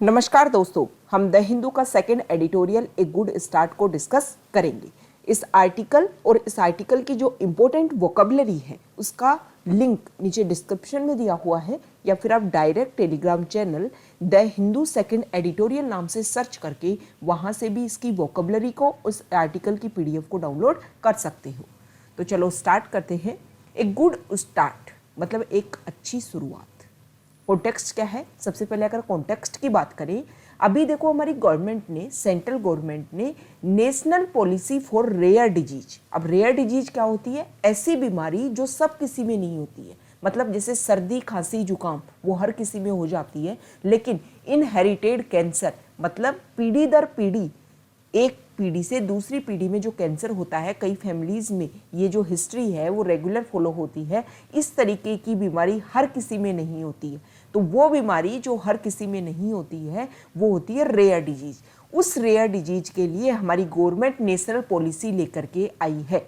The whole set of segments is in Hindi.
नमस्कार दोस्तों, हम द हिंदू का second editorial a good start को डिस्कस करेंगे। इस आर्टिकल की जो इम्पोर्टेंट वोकैबुलरी है उसका लिंक नीचे डिस्क्रिप्शन में दिया हुआ है, या फिर आप direct Telegram channel the Hindu second editorial नाम से सर्च करके वहां से भी इसकी वोकैबुलरी को, उस आर्टिकल की पीडीएफ को डाउनलोड कर सकते हो। तो चलो स्टार्ट करते हैं। ए गुड स्टार्ट मतलब एक अच्छी शुरुआत। कॉन्टेक्स्ट क्या है? सबसे पहले अगर कॉन्टेक्स्ट की बात करें, अभी देखो हमारी गवर्नमेंट ने, सेंट्रल गवर्नमेंट ने national policy for rare disease. अब रेयर डिजीज क्या होती है? ऐसी बीमारी जो सब किसी में नहीं होती है। मतलब जैसे सर्दी, खांसी, जुकाम वो हर किसी में हो जाती है, लेकिन इनहेरिटेड कैंसर मतलब पीढ़ी दर पीढ़ी, एक पीढ़ी से दूसरी पीढ़ी में जो कैंसर होता है, कई फैमिलीज में ये जो हिस्ट्री है वो रेगुलर फॉलो होती है। इस तरीके की बीमारी हर किसी में नहीं होती है। तो वो बीमारी जो हर किसी में नहीं होती है वो होती है रेयर डिजीज। उस रेयर डिजीज के लिए हमारी गवर्नमेंट नेशनल पॉलिसी लेकर के आई है।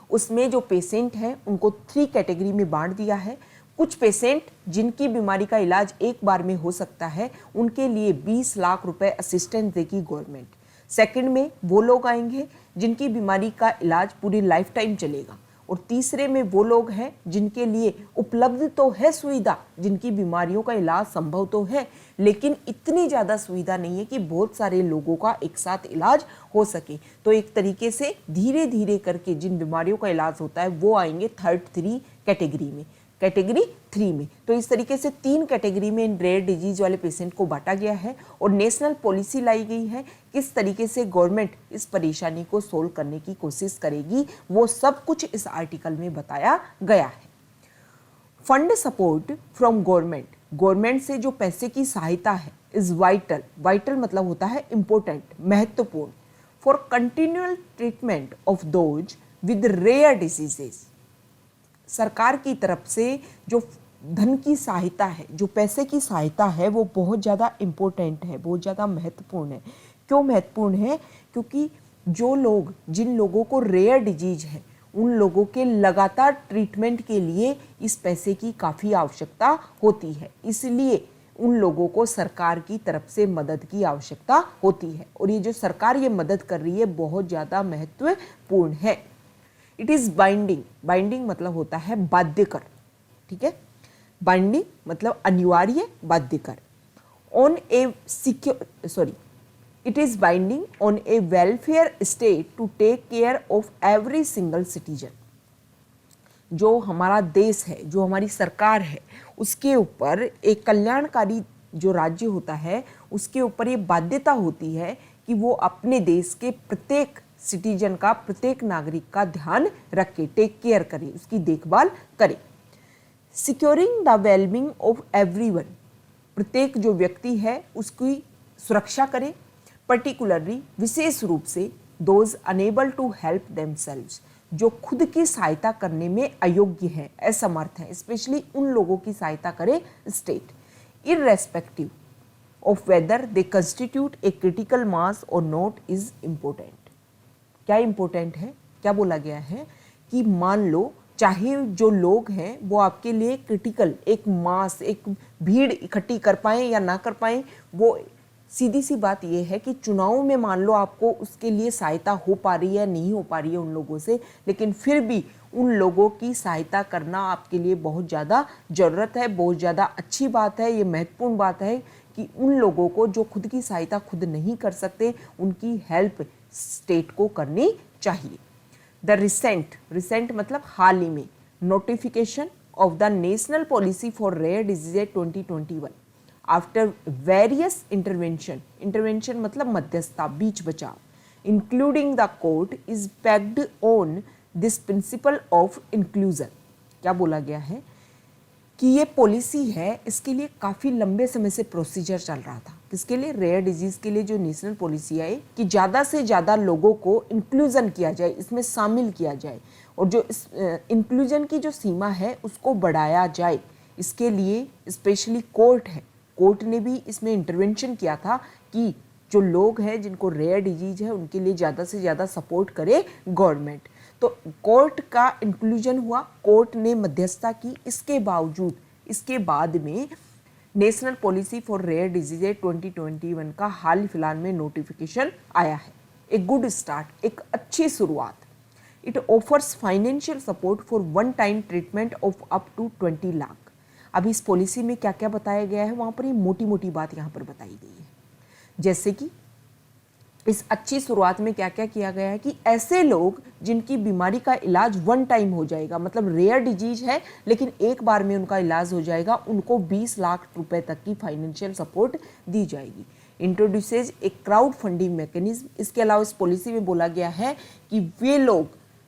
उसमें जो पेशेंट हैं उनको 3 कैटेगरी में बांट दिया है। कुछ पेशेंट जिनकी बीमारी का इलाज एक बार में हो सकता है, उनके लिए 20 लाख रुपए असिस्टेंस देगी गवर्नमेंट। सेकंड में वो लोग आएंगे जिनकी बीमारी का इलाज पूरी लाइफ टाइम चलेगा। और तीसरे में वो लोग हैं जिनके लिए उपलब्ध तो है सुविधा, जिनकी बीमारियों का इलाज संभव तो है, लेकिन इतनी ज़्यादा सुविधा नहीं है कि बहुत सारे लोगों का एक साथ इलाज हो सके। तो एक तरीके से धीरे धीरे करके जिन बीमारियों का इलाज होता है वो आएंगे थर्ड 3 कैटेगरी में, कैटेगरी 3 में। तो इस तरीके से 3 कैटेगरी में इन रेयर डिजीज वाले पेशेंट को बांटा गया है और नेशनल पॉलिसी लाई गई है किस तरीके से गवर्नमेंट इस परेशानी को सोल्व करने की कोशिश करेगी, वो सब कुछ इस आर्टिकल में बताया गया है। Fund support from government, government से जो पैसे की सहायता है इज वाइटल, वाइटल मतलब होता है इंपॉर्टेंट, महत्वपूर्ण, for continual treatment of those with rare diseases. सरकार की तरफ से जो धन की सहायता है, जो पैसे की सहायता है, वो बहुत ज़्यादा इम्पोर्टेंट है, बहुत ज़्यादा महत्वपूर्ण है। क्यों महत्वपूर्ण है? क्योंकि जो लोग, जिन लोगों को रेयर डिजीज है, उन लोगों के लगातार ट्रीटमेंट के लिए इस पैसे की काफ़ी आवश्यकता होती है। इसलिए उन लोगों को सरकार की तरफ से मदद की आवश्यकता होती है, और ये जो सरकार ये मदद कर रही है बहुत ज़्यादा महत्वपूर्ण है। इट इज़ बाइंडिंग, बाइंडिंग मतलब होता है बाध्यकर, ठीक है। बाइंडिंग मतलब अनिवार्य, बाध्यकर। On a it is binding on a welfare state to take care of every single citizen. जो हमारा देश है, जो हमारी सरकार है, उसके ऊपर एक कल्याणकारी जो राज्य होता है उसके ऊपर ये बाध्यता होती है कि वो अपने देश के प्रत्येक सिटीजन का, प्रत्येक नागरिक का ध्यान रखे, टेक केयर करे, उसकी देखभाल करे। Securing the wellbeing of everyone, प्रत्येक जो व्यक्ति है उसकी सुरक्षा करे। पर्टिकुलरली, विशेष रूप से those unable to help themselves, जो खुद की सहायता करने में अयोग्य है, असमर्थ है, स्पेशली उन लोगों की सहायता करे state, irrespective of whether they constitute a critical mass और नॉट, इज इम्पोर्टेंट। क्या इम्पोर्टेंट है? क्या बोला गया है कि मान लो चाहे जो लोग हैं वो आपके लिए क्रिटिकल, एक मास, एक भीड़ इकट्ठी कर पाएं या ना कर पाएं, वो सीधी सी बात ये है कि चुनाव में मान लो आपको उसके लिए सहायता हो पा रही है, नहीं हो पा रही है उन लोगों से, लेकिन फिर भी उन लोगों की सहायता करना आपके लिए बहुत ज़्यादा ज़रूरत है, बहुत ज़्यादा अच्छी बात है। ये महत्वपूर्ण बात है कि उन लोगों को जो खुद की सहायता खुद नहीं कर सकते, उनकी हेल्प स्टेट को करनी चाहिए। द रिसेंट मतलब हाल ही में, notification of the national policy for rare disease 2021 after various intervention मतलब मध्यस्थता, बीच बचाव, including the court, is packed on this principle of inclusion. क्या बोला गया है कि ये पॉलिसी है, इसके लिए काफ़ी लंबे समय से प्रोसीजर चल रहा था। किसके लिए? रेयर डिजीज़ के लिए जो नेशनल पॉलिसी आई कि ज़्यादा से ज़्यादा लोगों को इंक्लूजन किया जाए, इसमें शामिल किया जाए, और जो इस इंक्लूजन की जो सीमा है उसको बढ़ाया जाए। इसके लिए स्पेशली कोर्ट है, कोर्ट ने भी इसमें इंटरवेंशन किया था कि जो लोग हैं जिनको रेयर डिजीज है उनके लिए ज़्यादा से ज़्यादा सपोर्ट करे गवर्नमेंट। तो कोर्ट का इंक्लूजन हुआ, कोर्ट ने मध्यस्थता की, इसके बावजूद इसके बाद में national policy for rare diseases 2021 का हाल फिलहाल में नोटिफिकेशन आया है। ए गुड स्टार्ट, एक अच्छी शुरुआत। It offers financial support for one time treatment of up to 20 lakh. अभी इस पॉलिसी में क्या क्या बताया गया है वहाँ पर ये मोटी मोटी बात यहाँ पर बताई गई है। जैसे कि इस अच्छी शुरुआत में क्या क्या किया गया है कि ऐसे लोग जिनकी बीमारी का इलाज वन टाइम हो जाएगा, मतलब रेयर डिजीज है लेकिन एक बार में उनका इलाज हो जाएगा, उनको 20 लाख रुपए तक की फाइनेंशियल सपोर्ट दी जाएगी। इंट्रोड्यूसेज ए क्राउड फंडिंग मैकेनिज्म। इसके अलावा इस पॉलिसी में बोला गया है कि वे लोग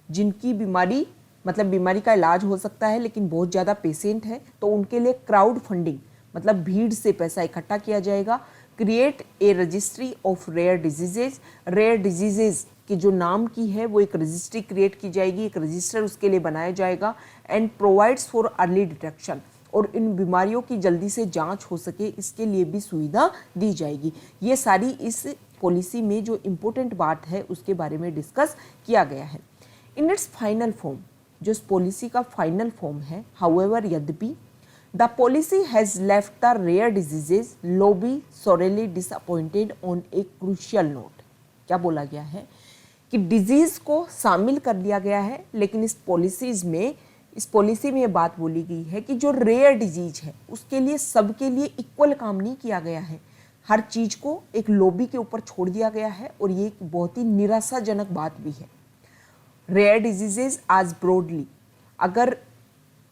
जिनकी बीमारी मतलब बीमारी का इलाज हो सकता है लेकिन बहुत ज़्यादा पेशेंट है, तो उनके लिए क्राउड फंडिंग मतलब भीड़ से पैसा इकट्ठा किया जाएगा। Create a registry of rare diseases. Rare diseases की जो नाम की है वो एक रजिस्ट्री क्रिएट की जाएगी, एक रजिस्टर उसके लिए बनाया जाएगा। And provides for early detection, और इन बीमारियों की जल्दी से जांच हो सके इसके लिए भी सुविधा दी जाएगी। ये सारी इस पॉलिसी में जो इम्पोर्टेंट बात है उसके बारे में डिस्कस किया गया है। इन इट्स फाइनल फॉर्म, जो इस पॉलिसी का फाइनल फॉर्म है, हाउएवर यद्यपि the policy has left the rare diseases lobby sorely disappointed on a crucial note. क्या बोला गया है कि डिजीज को शामिल कर लिया गया है, लेकिन इस पॉलिसी में ये बात बोली गई है कि जो रेयर डिजीज है उसके लिए सबके लिए इक्वल काम नहीं किया गया है। हर चीज को एक लॉबी के ऊपर छोड़ दिया गया है, और ये एक बहुत ही निराशाजनक बात भी है। रेयर डिजीजेज आज ब्रॉडली, अगर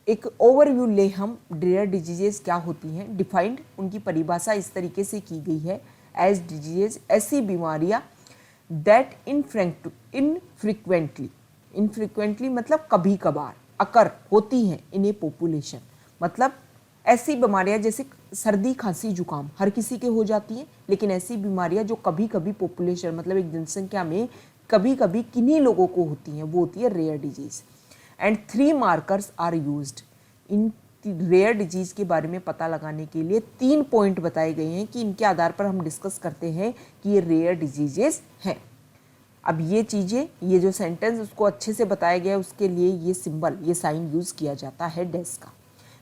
एक ओवरव्यू ले हम रेयर डिजीजेज क्या होती हैं, डिफाइंड उनकी परिभाषा इस तरीके से की गई है एज डिजीजेज, ऐसी बीमारियां दैट इनफ्रीक्वेंटली मतलब कभी कभार अकर होती हैं इन ए पॉपुलेशन, मतलब ऐसी बीमारियां जैसे सर्दी खांसी जुकाम हर किसी के हो जाती हैं, लेकिन ऐसी बीमारियां जो कभी कभी पॉपुलेशन मतलब एक जनसंख्या में कभी कभी किन्हीं लोगों को होती हैं, वो होती है rare disease. And 3 markers are used. इन रेयर डिजीज के बारे में पता लगाने के लिए 3 पॉइंट बताए गए हैं कि इनके आधार पर हम डिस्कस करते हैं कि ये रेयर डिजीजेस हैं। अब ये चीज़ें, ये जो सेंटेंस उसको अच्छे से बताया गया है, उसके लिए ये सिंबल, ये साइन यूज किया जाता है डैश का।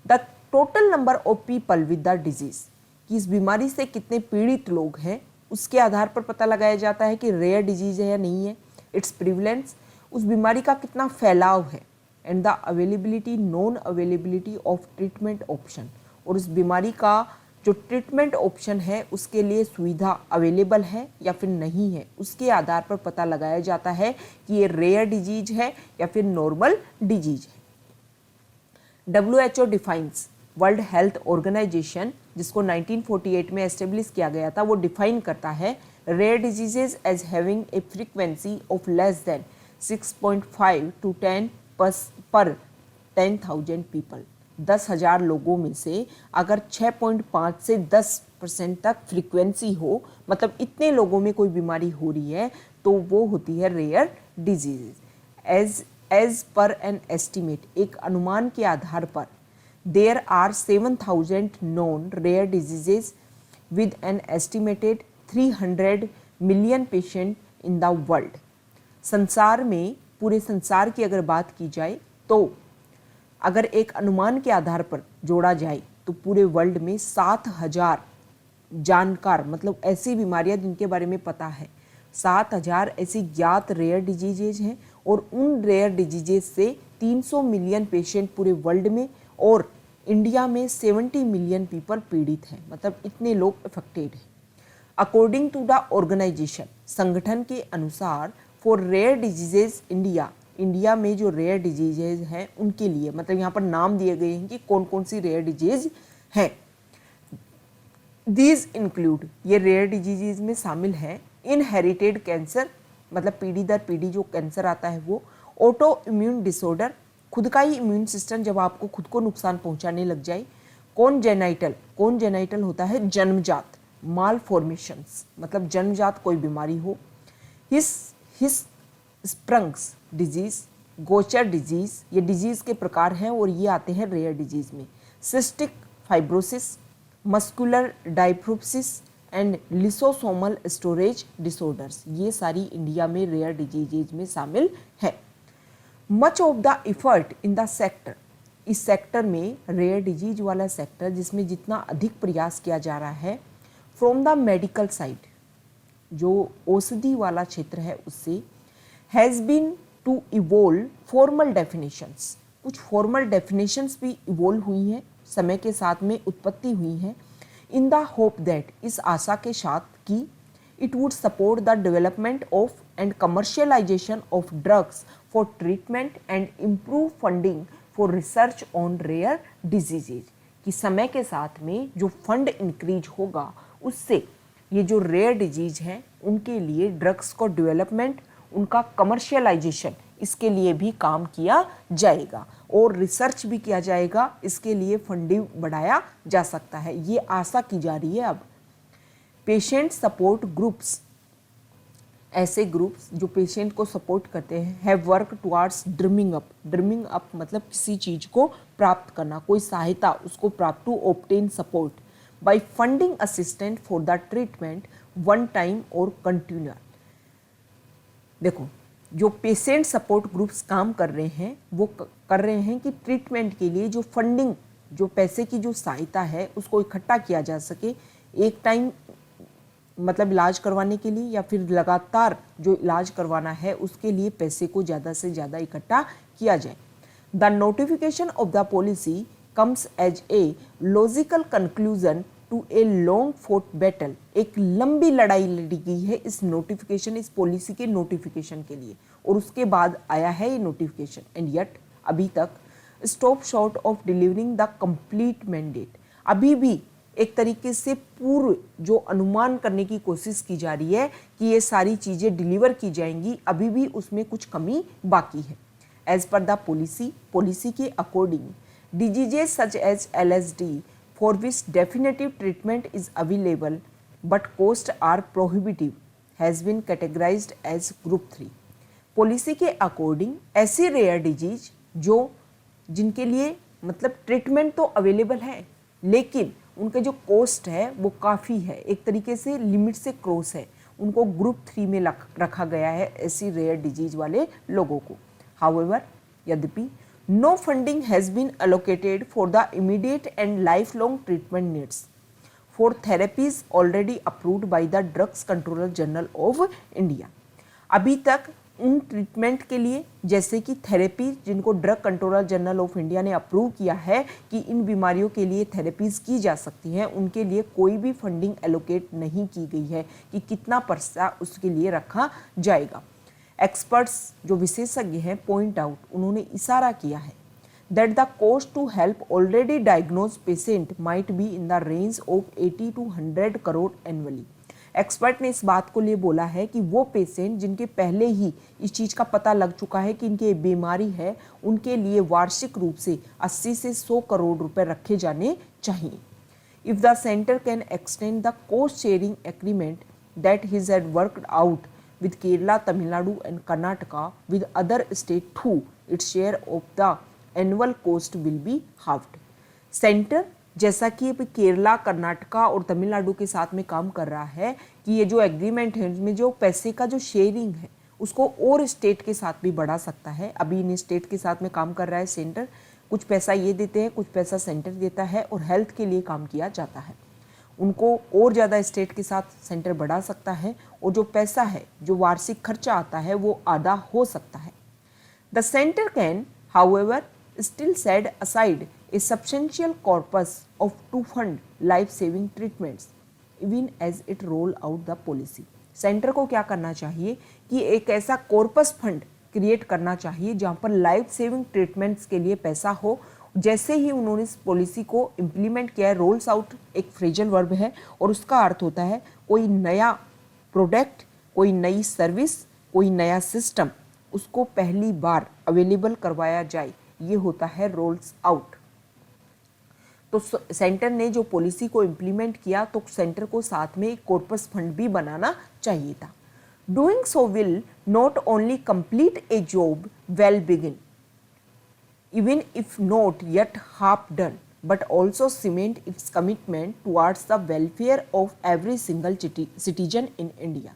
The total number of people with the disease, कि इस बीमारी से कितने पीड़ित लोग हैं उसके आधार पर पता लगाया जाता है कि रेयर डिजीज है या नहीं है। इट्स प्रिवलेंस, उस बीमारी का कितना फैलाव है। And the availability, non availability of treatment option, और उस बीमारी का जो ट्रीटमेंट ऑप्शन है उसके लिए सुविधा अवेलेबल है या फिर नहीं है, उसके आधार पर पता लगाया जाता है कि ये रेयर डिजीज है या फिर नॉर्मल डिजीज है। WHO defines, world health organization, जिसको 1948 में एस्टेब्लिश किया गया था, वो डिफाइन करता है rare diseases as having a frequency of less than 6.5 to 10 पर 10,000 पीपल। 10,000 लोगों में से अगर 6.5 से 10% तक फ्रीक्वेंसी हो, मतलब इतने लोगों में कोई बीमारी हो रही है, तो वो होती है rare disease. As per an estimate, एक अनुमान के आधार पर, there are 7,000 non rare diseases with an estimated 300 million patient in the world. संसार में, पूरे संसार की अगर बात की जाए तो अगर एक अनुमान के आधार पर जोड़ा जाए तो पूरे वर्ल्ड में 7,000 जानकार, मतलब ऐसी बीमारियां जिनके बारे में पता है, 7,000 ऐसी ज्ञात रेयर डिजीजेज हैं, और उन रेयर डिजीजेज से 300 मिलियन पेशेंट पूरे वर्ल्ड में, और इंडिया में 70 मिलियन पीपल पीड़ित हैं, मतलब इतने लोग अफेक्टेड हैं। अकॉर्डिंग टू द ऑर्गेनाइजेशन, संगठन के अनुसार, फॉर रेयर डिजीजेज इंडिया में जो रेयर डिजीजेज हैं उनके लिए, मतलब यहाँ पर नाम दिए गए हैं कि कौन कौन सी रेयर डिजीज हैं। दीज इंक्लूड, ये रेयर डिजीजेज में शामिल है इनहेरिटेड कैंसर, मतलब पीढ़ी दर पीढ़ी जो कैंसर आता है वो। ऑटो इम्यून डिसऑर्डर, खुद का ही इम्यून सिस्टम जब आपको खुद को नुकसान पहुंचाने लग जाए। कॉन्जेनाइटल होता है जन्मजात। माल फॉर्मेशंस, मतलब जन्मजात कोई बीमारी हो। Hirschsprung's disease, Gaucher disease, ये डिजीज के प्रकार हैं और ये आते हैं रेयर डिजीज में। सिस्टिक फाइब्रोसिस, मस्कुलर डायफ्रोसिस एंड लिसोसोमल स्टोरेज डिसऑर्डर्स, ये सारी इंडिया में रेयर डिजीजेज में शामिल है। Much of the effort in the sector, इस सेक्टर में रेयर डिजीज वाला सेक्टर जिसमें जितना अधिक प्रयास किया जा रहा है फ्रॉम द मेडिकल साइड, जो औषधि वाला क्षेत्र है उससे, has been to evolve formal definitions, कुछ फॉर्मल डेफिनेशंस भी इवोल्व हुई हैं, समय के साथ में उत्पत्ति हुई हैं, इन द होप दैट, इस आशा के साथ कि it would support the development of and commercialization of drugs for treatment and improve funding for research on rare diseases, कि समय के साथ में जो फंड इंक्रीज होगा उससे ये जो रेयर डिजीज हैं उनके लिए ड्रग्स को डेवलपमेंट, उनका कमर्शियलाइजेशन, इसके लिए भी काम किया जाएगा और रिसर्च भी किया जाएगा, इसके लिए फंडिंग बढ़ाया जा सकता है, ये आशा की जा रही है। अब पेशेंट सपोर्ट ग्रुप्स, ऐसे ग्रुप्स जो पेशेंट को सपोर्ट करते हैं, have work towards dreaming up, dreaming up मतलब किसी चीज़ को प्राप्त करना, कोई सहायता उसको प्राप्त, to obtain support by funding assistant for the treatment one time और कंटिन्यूअल। देखो, जो पेशेंट सपोर्ट ग्रुप्स काम कर रहे हैं वो कर रहे हैं कि ट्रीटमेंट के लिए जो फंडिंग, जो पैसे की जो सहायता है उसको इकट्ठा किया जा सके, एक टाइम मतलब इलाज करवाने के लिए या फिर लगातार जो इलाज करवाना है उसके लिए पैसे को ज़्यादा से ज़्यादा इकट्ठा किया जाए। The notification of the policy comes as a logical conclusion to a long fought battle, एक लंबी लड़ाई लड़ी गई है इस नोटिफिकेशन, इस पॉलिसी के नोटिफिकेशन के लिए, और उसके बाद आया है ये नोटिफिकेशन। एंड येट अभी तक stop short of delivering the complete mandate, अभी भी एक तरीके से पूर्व जो अनुमान करने की कोशिश की जा रही है कि ये सारी चीज़ें डिलीवर की जाएंगी, अभी भी उसमें कुछ कमी बाकी है। एज पर द पॉलिसी, पॉलिसी के according diseases such as LSD for which definitive treatment is available but cost are prohibitive has been categorized as group 3। पॉलिसी के अकॉर्डिंग ऐसी रेयर डिजीज जो जिनके लिए मतलब ट्रीटमेंट तो अवेलेबल है लेकिन उनके जो कॉस्ट है वो काफ़ी है, एक तरीके से लिमिट से क्रॉस है, उनको ग्रुप 3 में रखा गया है ऐसी रेयर डिजीज वाले लोगों को। हाउएवर, यद्यपि no funding has been allocated for the immediate and life long treatment needs for therapies already approved by the drugs controller general of India. अभी तक उन ट्रीटमेंट के लिए जैसे कि थेरेपी जिनको drug controller general of India ने अप्रूव किया है कि इन बीमारियों के लिए थेरेपीज़ की जा सकती हैं, उनके लिए कोई भी फंडिंग एलोकेट नहीं की गई है कि कितना पैसा उसके लिए रखा जाएगा। एक्सपर्ट्स जो विशेषज्ञ हैं पॉइंट आउट, उन्होंने इशारा किया है that the cost to help already diagnose patient might be in the range of 80 to 100 crore annually. Expert ने इस बात को लिए बोला है कि वो पेशेंट जिनके पहले ही इस चीज़ का पता लग चुका है कि इनकी बीमारी है, उनके लिए वार्षिक रूप से 80 से 100 करोड़ रुपए रखे जाने चाहिए। If the centre can extend the cost sharing agreement that his had worked out with Kerala, Tamil Nadu and Karnataka with other state too, its share of the annual cost will be halved. Centre जैसा कि केरला, कर्नाटका और तमिलनाडु के साथ में काम कर रहा है कि ये जो एग्रीमेंट है उसमें जो पैसे का जो शेयरिंग है उसको और स्टेट के साथ भी बढ़ा सकता है। अभी इन स्टेट के साथ में काम कर रहा है सेंटर, कुछ पैसा ये देते हैं, कुछ पैसा सेंटर देता है और हेल्थ के लिए काम किया जाता है। उनको और ज़्यादा स्टेट के साथ सेंटर बढ़ा सकता है और जो पैसा है, जो वार्षिक खर्चा आता है वो आधा हो सकता है। The centre can however still set aside a substantial corpus of to fund life-saving treatments even as it roll out the policy। Centre को क्या करना चाहिए कि एक ऐसा कॉर्पस फंड क्रिएट करना चाहिए जहाँ पर लाइफ सेविंग ट्रीटमेंट्स के लिए पैसा हो। जैसे ही उन्होंने इस पॉलिसी को इम्प्लीमेंट किया है, रोल्स आउट एक फ्रेजल वर्ब है और उसका अर्थ होता है कोई नया प्रोडक्ट, कोई नई सर्विस, कोई नया सिस्टम उसको पहली बार अवेलेबल करवाया जाए, ये होता है रोल्स आउट। तो सेंटर ने जो पॉलिसी को इम्प्लीमेंट किया तो सेंटर को साथ में एक कॉर्पस फंड भी बनाना चाहिए था। Doing so will not only complete A job well begin even if not yet half done but also cement it's commitment towards the welfare of every single citizen in India.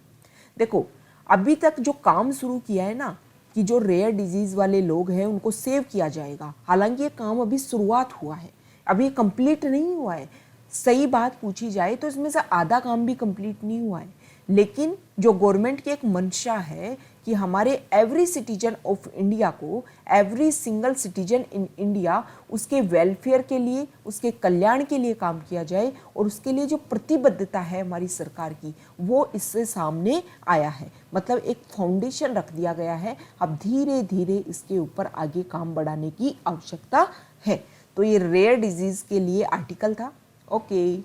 देखो, अभी तक जो काम शुरू किया है ना, कि जो रेयर डिजीज़ वाले लोग हैं उनको सेव किया जाएगा। हालांकि ये काम अभी शुरुआत हुआ है, अभी कंप्लीट नहीं हुआ है। सही बात पूछी जाए तो इसमें से आधा काम भी कंप्लीट नहीं हुआ है, लेकिन जो गवर्नमेंट की एक मंशा है कि हमारे एवरी सिटीजन ऑफ इंडिया को, every single citizen in India, उसके वेलफेयर के लिए, उसके कल्याण के लिए काम किया जाए, और उसके लिए जो प्रतिबद्धता है हमारी सरकार की, वो इससे सामने आया है। मतलब एक फाउंडेशन रख दिया गया है। अब धीरे धीरे इसके ऊपर आगे काम बढ़ाने की आवश्यकता है। तो ये रेयर डिजीज़ के लिए आर्टिकल था। ओके।